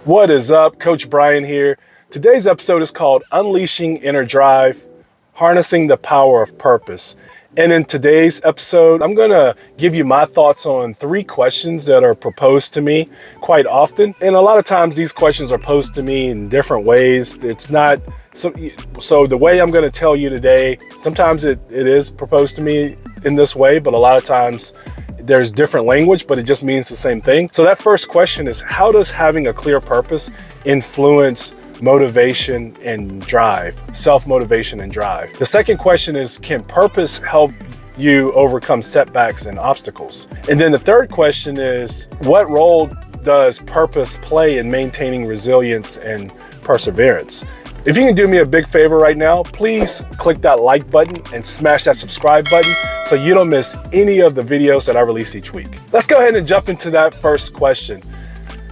What is up? Coach Brian here. Today's episode is called Unleashing Inner Drive, Harnessing the Power of Purpose. And in today's episode, I'm going to give you my thoughts on 3 questions that are proposed to me quite often. And a lot of times these questions are posed to me in different ways. It's not so the way I'm going to tell you today, sometimes it is proposed to me in this way, but a lot of times there's different language, but it just means the same thing. So that first question is, how does having a clear purpose influence motivation and drive, self-motivation and drive? The second question is, can purpose help you overcome setbacks and obstacles? And then the third question is, what role does purpose play in maintaining resilience and perseverance? If you can do me a big favor right now, please click that like button and smash that subscribe button so you don't miss any of the videos that I release each week. Let's go ahead and jump into that first question.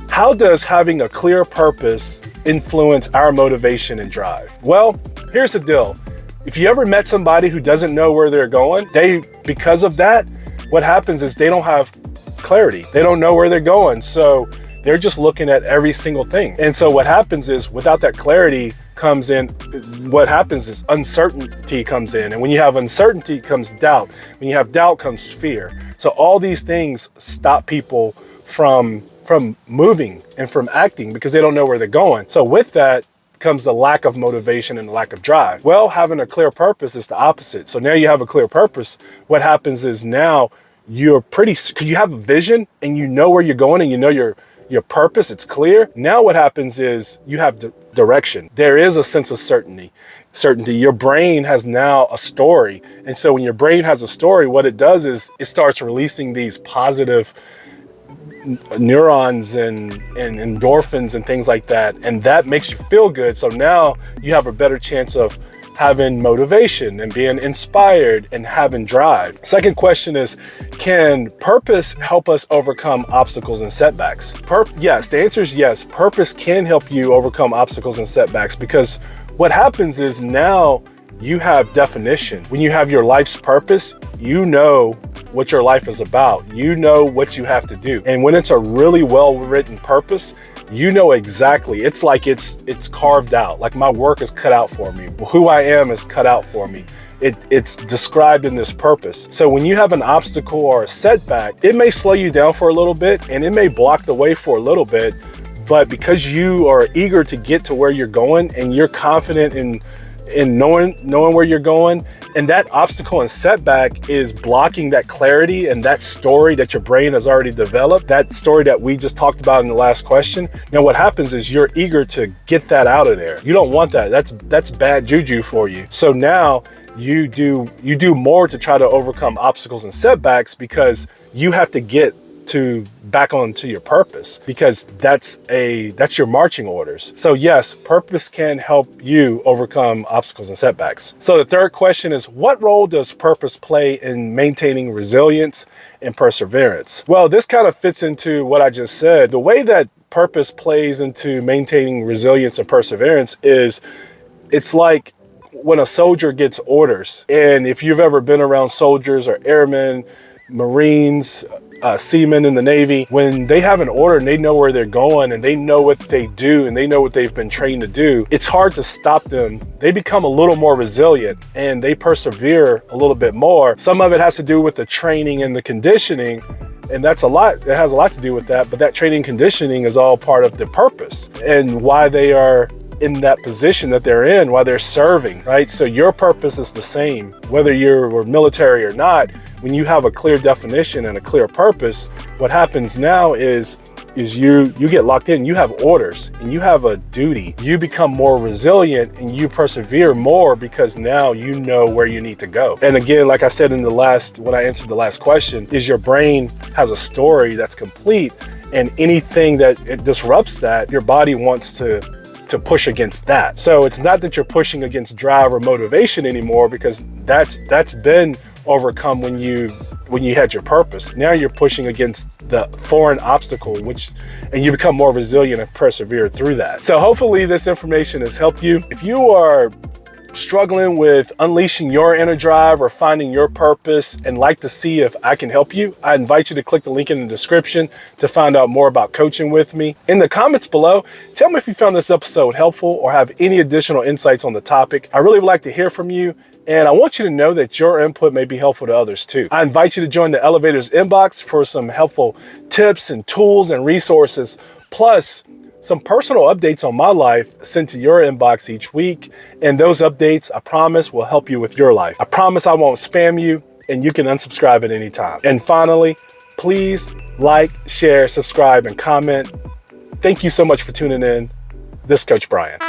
How does having a clear purpose influence our motivation and drive? Well, here's the deal. If you ever met somebody who doesn't know where they're going, because of that, what happens is they don't have clarity. They don't know where they're going. So they're just looking at every single thing. And so what happens is, without that clarity what happens is uncertainty comes in. And when you have uncertainty comes doubt. When you have doubt comes fear. So all these things stop people from moving and from acting because they don't know where they're going. So with that comes the lack of motivation and the lack of drive. Well, having a clear purpose is the opposite. So now you have a clear purpose. What happens is now you have a vision and you know where you're going and you know your purpose, it's clear. Now what happens is you have direction. There is a sense of certainty. Your brain has now a story. And so when your brain has a story, what it does is it starts releasing these positive neurons and endorphins and things like that. And that makes you feel good. So now you have a better chance of having motivation and being inspired and having drive. Second question is, can purpose help us overcome obstacles and setbacks? Yes, the answer is yes. Purpose can help you overcome obstacles and setbacks because what happens is now you have definition. When you have your life's purpose, you know what your life is about. You know what you have to do. And when it's a really well-written purpose, you know exactly. It's like it's carved out. Like my work is cut out for me. Who I am is cut out for me. It's described in this purpose. So when you have an obstacle or a setback, it may slow you down for a little bit and it may block the way for a little bit. But because you are eager to get to where you're going and you're confident in knowing where you're going, and that obstacle and setback is blocking that clarity and that story that your brain has already developed, that story that we just talked about in the last question. Now what happens is you're eager to get that out of there. You don't want that. That's bad juju for you. So now you do more to try to overcome obstacles and setbacks because you have to get back onto your purpose, because that's your marching orders. So yes, purpose can help you overcome obstacles and setbacks. So the third question is, what role does purpose play in maintaining resilience and perseverance? Well, this kind of fits into what I just said. The way that purpose plays into maintaining resilience and perseverance is, it's like when a soldier gets orders. And if you've ever been around soldiers or airmen, Marines, seamen in the Navy, when they have an order and they know where they're going and they know what they do and they know what they've been trained to do, it's hard to stop them. They become a little more resilient and they persevere a little bit more. Some of it has to do with the training and the conditioning, and that's a lot. It has a lot to do with that, but that training and conditioning is all part of the purpose and why they are in that position that they're in, why they're serving, right? So your purpose is the same, whether you're military or not. When you have a clear definition and a clear purpose, what happens now is you get locked in. You have orders and you have a duty. You become more resilient and you persevere more because now you know where you need to go. And again, like I said when I answered the last question, is your brain has a story that's complete, and anything that it disrupts that, your body wants to push against that. So it's not that you're pushing against drive or motivation anymore, because that's been overcome when you had your purpose. Now you're pushing against the foreign obstacle, and you become more resilient and persevere through that. So hopefully this information has helped you. If you are struggling with unleashing your inner drive or finding your purpose and like to see if I can help you, I invite you to click the link in the description to find out more about coaching with me. In the comments below, tell me if you found this episode helpful or have any additional insights on the topic. I really would like to hear from you, and I want you to know that your input may be helpful to others too. I invite you to join the Elevators inbox for some helpful tips and tools and resources, plus some personal updates on my life sent to your inbox each week. And those updates, I promise, will help you with your life. I promise I won't spam you, and you can unsubscribe at any time. And finally, please like, share, subscribe, and comment. Thank you so much for tuning in. This is Coach Brian.